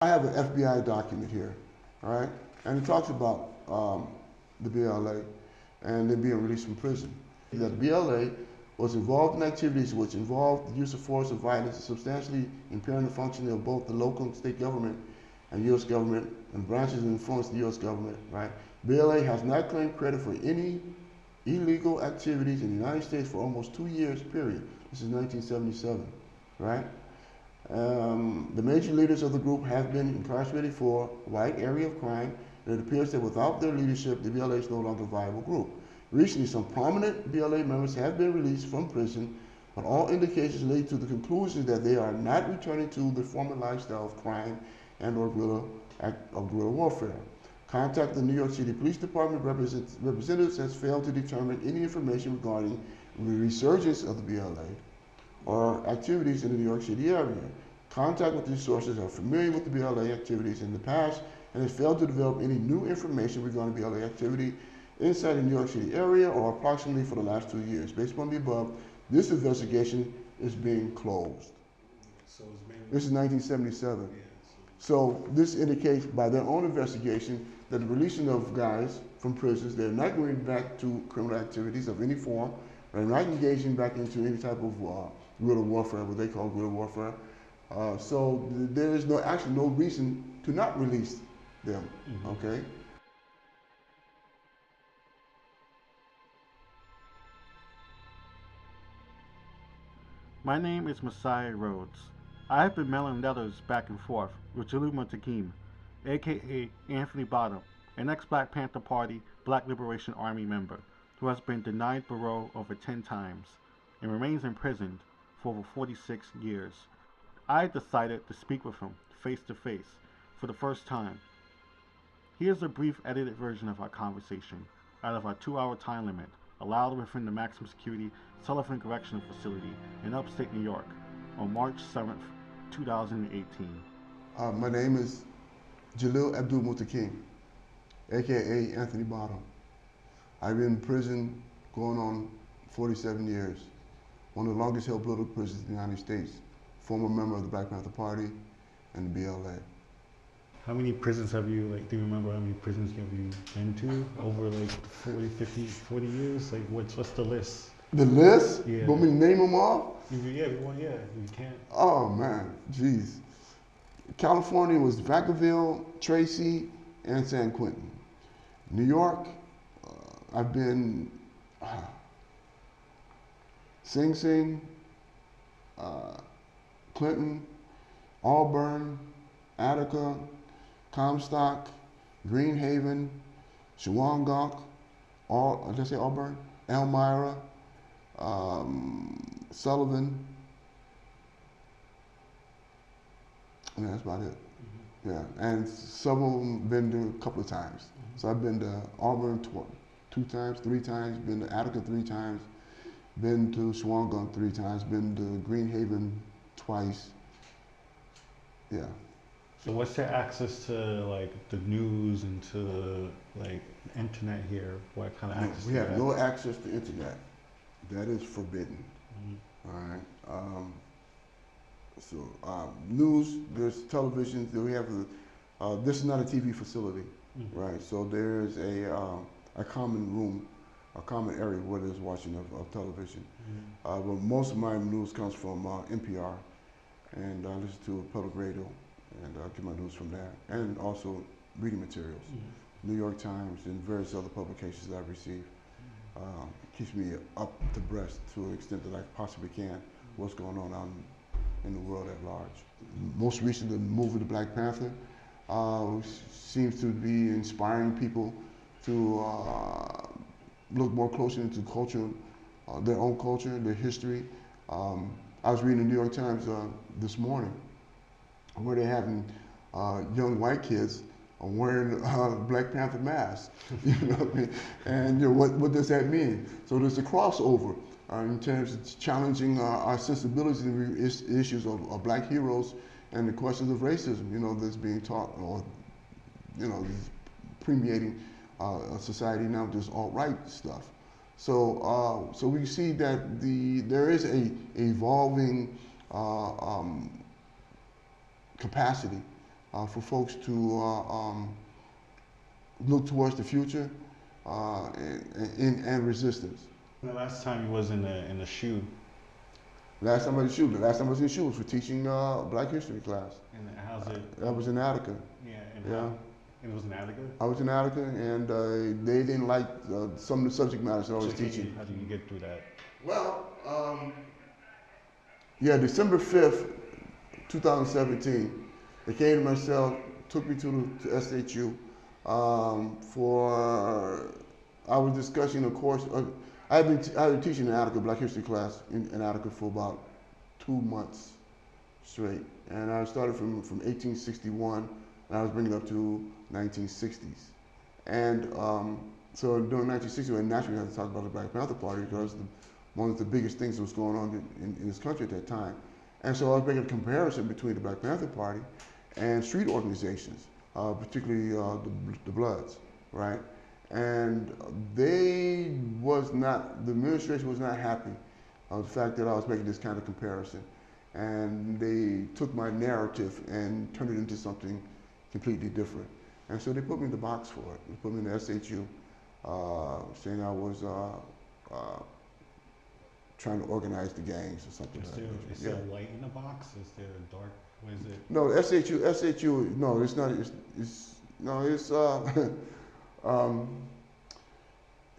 I have an FBI document here, all right? And it talks about the BLA and them being released from prison. That the BLA was involved in activities which involved the use of force or violence, substantially impairing the functioning of both the local and state government and U.S. government and branches that influence the U.S. government, right? BLA has not claimed credit for any illegal activities in the United States for almost 2 years, period. This is 1977, right? The major leaders of the group have been incarcerated for a wide area of crime, and it appears that without their leadership, the BLA is no longer a viable group. Recently, some prominent BLA members have been released from prison, but all indications lead to the conclusion that they are not returning to the former lifestyle of crime and or guerrilla warfare. Contact the New York City Police Department representatives has failed to determine any information regarding the resurgence of the BLA or activities in the New York City area. Contact with these sources are familiar with the BLA activities in the past and has failed to develop any new information regarding BLA activity inside the New York City area or approximately for the last 2 years. Based upon the above, this investigation is being closed. So it's mainly, This is 1977. yeah, So this indicates by their own investigation that the releasing of guys from prisons, they're not going back to criminal activities of any form, they're not engaging back into any type of guerrilla warfare, what they call guerrilla warfare. So there is actually no reason to not release them, okay? My name is Messiah Rhodes. I have been mailing letters back and forth with Jalil Muntaqim, aka Anthony Bottom, an ex-Black Panther Party Black Liberation Army member who has been denied parole over 10 times and remains imprisoned for over 46 years. I decided to speak with him face to face for the first time. Here's a brief edited version of our conversation out of our 2-hour time limit allowed within the maximum security Sullivan Correctional Facility in upstate New York on March 7th, 2018. My name is Jalil Abdul Muntaqim, aka Anthony Bottom. I've been in prison going on 47 years, one of the longest held political prisons in the United States, former member of the Black Panther Party and the BLA. How many prisons have you, do you remember how many prisons have you been to over 40, 50, 40 years? What's the list? The list? Yeah. Want me to name them all? Yeah, you can't. Oh man, jeez. California was Vacaville, Tracy, and San Quentin. New York, I've been Sing Sing, Clinton, Auburn, Attica, Comstock, Greenhaven, Shawangunk, did I say Auburn? Elmira, Sullivan. Yeah, that's about it. Yeah, and some of them been to a couple of times. So I've been to Auburn 2 times, 3 times, been to Attica 3 times, been to Shawangunk 3 times, been to Greenhaven twice. Yeah. So what's your access to the news and to the internet here? What kind of access? We have no access to internet. That is forbidden. All right. News, there's television. We have this is not a TV facility, right? So there's a common room, a common area where there's watching of television. But most of my news comes from NPR, and I listen to public radio, and I get my news from there, and also reading materials, New York Times and various other publications that I receive. Keeps me up to breast to the extent that I possibly can, what's going on out in the world at large. Most recently, the movie The Black Panther seems to be inspiring people to look more closely into culture, their own culture, their history. I was reading the New York Times this morning where they're having young white kids wearing Black Panther masks. You know what I mean? And what does that mean? So there's a crossover in terms of challenging our sensibilities and issues of black heroes and the questions of racism, that's being taught or, permeating a society now, just alt-right stuff. So we see that there is a evolving capacity for folks to look towards the future and resistance. The last time you was in the shoe, Last time I was shooting, last time I was in shoe was for teaching Black History class. and how's it? That was in Attica. Yeah, Yeah. And it was in Attica. I was in Attica, and they didn't like some of the subject matters that I was teaching. How did you get through that? Well, yeah, December 5th, 2017, they came to my cell, took me to SHU I was discussing a course. I've been teaching an Attica Black History class in Attica for about 2 months straight, and I started from 1861, and I was bringing it up to 1960s, and so during 1960, and naturally, I had to talk about the Black Panther Party because one of the biggest things that was going on in this country at that time, and so I was making a comparison between the Black Panther Party and street organizations, particularly the Bloods, right? And the administration was not happy of the fact that I was making this kind of comparison. And they took my narrative and turned it into something completely different. And so they put me in the box for it. They put me in the SHU, saying I was trying to organize the gangs or something like that. Is there light in the box? Is there dark? What is it? No, SHU, no, it's not,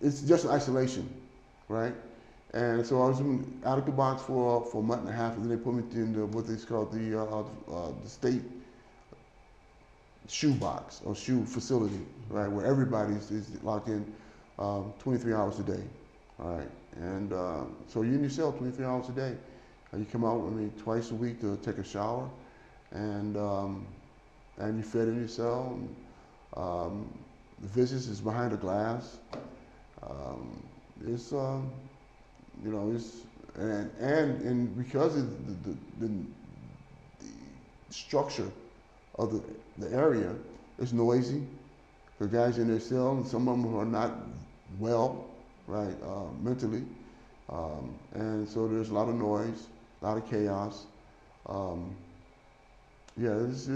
it's just isolation, right? And so I was out of the box for a month and a half, and then they put me in what they call the state shoe box or shoe facility, right, where everybody is locked in 23 hours a day, all right? And so you're in your cell 23 hours a day. You come out, twice a week to take a shower, and you're fed in your cell. And, the visits is behind a glass. It's and because of the structure of the area, it's noisy. The guys in their cell, and some of them are not well, right, mentally, and so there's a lot of noise, a lot of chaos. Yeah, it's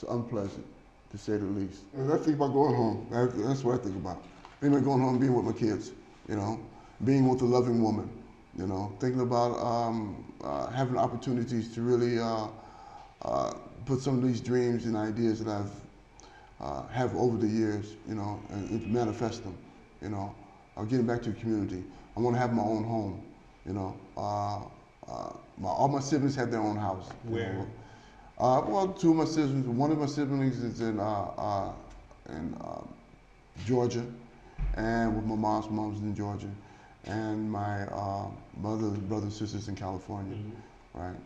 unpleasant, to say the least. I think about going home. That's what I think about. Thinking about going home and being with my kids, being with a loving woman, thinking about having opportunities to really put some of these dreams and ideas that I've have over the years, and manifest them, getting back to the community. I want to have my own home, all my siblings have their own house. Where? Well, two of my siblings. One of my siblings is in Georgia, and with my mom's in Georgia, and my brothers and sisters in California, right?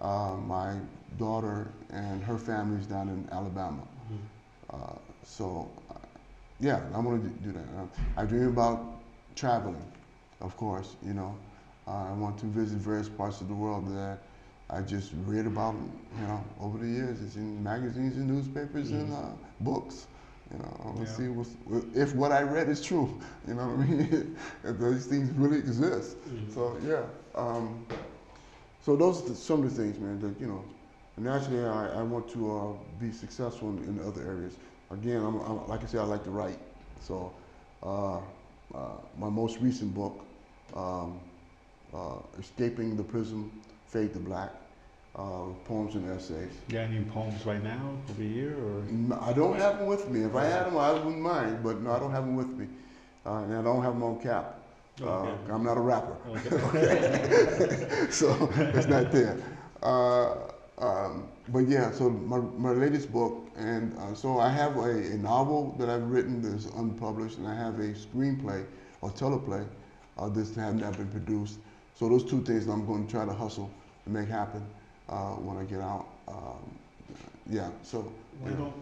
My daughter and her family's down in Alabama. So, yeah, I want to do that. I dream about traveling, of course. I want to visit various parts of the world that I just read about, over the years. It's in magazines and newspapers and books. I want to see if what I read is true. You know what I mean? If these things really exist. So yeah. So those are some of the things, man. That naturally I want to be successful in other areas. Again, I'm like I said, I like to write. So my most recent book, Escaping the Prism, Fade to Black, poems and essays. You got any poems right now over here, or? No, I don't have them with me. If I had them, I wouldn't mind, but no, I don't have them with me. And I don't have them on cap. I'm not a rapper. Okay. So it's not there. But yeah, so my latest book, and so I have a novel that I've written that's unpublished, and I have a screenplay or teleplay that have not been produced. So those two things I'm going to try to hustle and make happen when I get out. Yeah. So.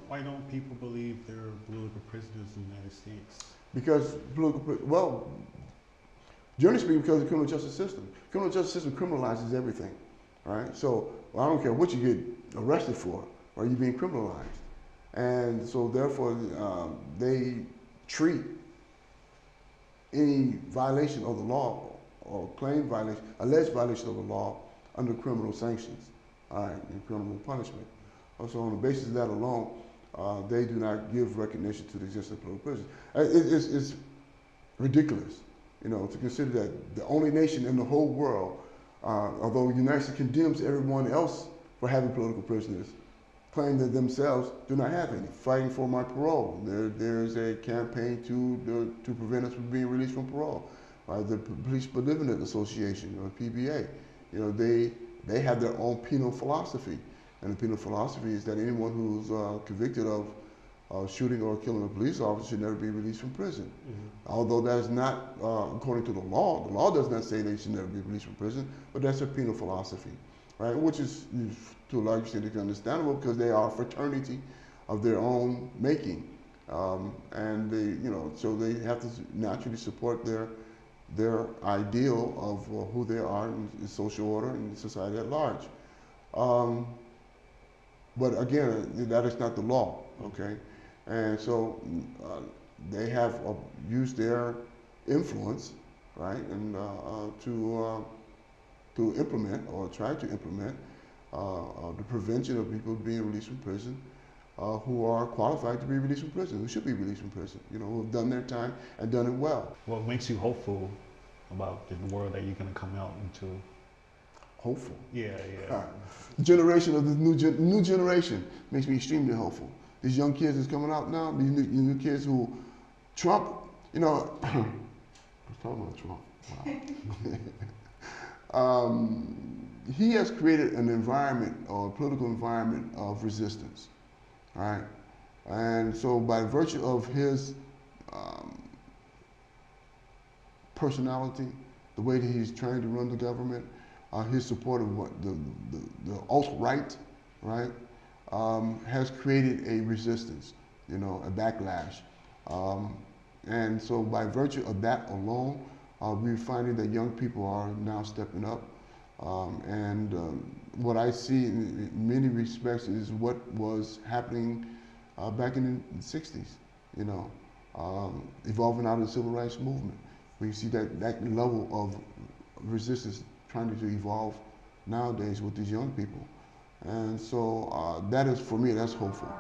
Why don't people believe there are political prisoners in the United States? Because generally speaking, because of the criminal justice system. Criminal justice system criminalizes everything, right? So I don't care what you get arrested for, or you're being criminalized, and so therefore they treat any violation of the law or claimed violation, alleged violation of the law under criminal sanctions, all right, and criminal punishment. So on the basis of that alone, they do not give recognition to the existence of political prisons. It's ridiculous, you know, to consider that the only nation in the whole world, although the United States condemns everyone else for having political prisoners, claim that themselves do not have any. Fighting for my parole. There's a campaign to prevent us from being released from parole. The Police Benevolent Association, or PBA, you know, they have their own penal philosophy. And the penal philosophy is that anyone who's convicted of shooting or killing a police officer should never be released from prison. Mm-hmm. Although that is not according to the law. The law does not say they should never be released from prison, but that's their penal philosophy, right? Which is, to a large extent, understandable because they are a fraternity of their own making, and they, you know, so they have to naturally support their ideal of who they are in social order and society at large. But again, that is not the law, okay? And so they have used their influence, right, and to implement or try to implement the prevention of people being released from prison who are qualified to be released from prison, who should be released from prison, you know, who have done their time and done it well. What makes you hopeful about the world that you're going to come out into? Hopeful. Yeah, yeah. Generation of the new generation makes me extremely hopeful. These young kids that's coming out now, these new kids who, Trump, you know, let's talk about Trump. Wow. He has created an environment, or a political environment of resistance, right? And so by virtue of his personality, the way that he's trying to run the government, his support of what the alt-right, right, has created a resistance, you know, a backlash. And so by virtue of that alone, we're finding that young people are now stepping up. What I see in many respects is what was happening back in the 60s, you know, evolving out of the civil rights movement. We see that level of resistance trying to evolve nowadays with these young people. And so that is, for me, that's hopeful.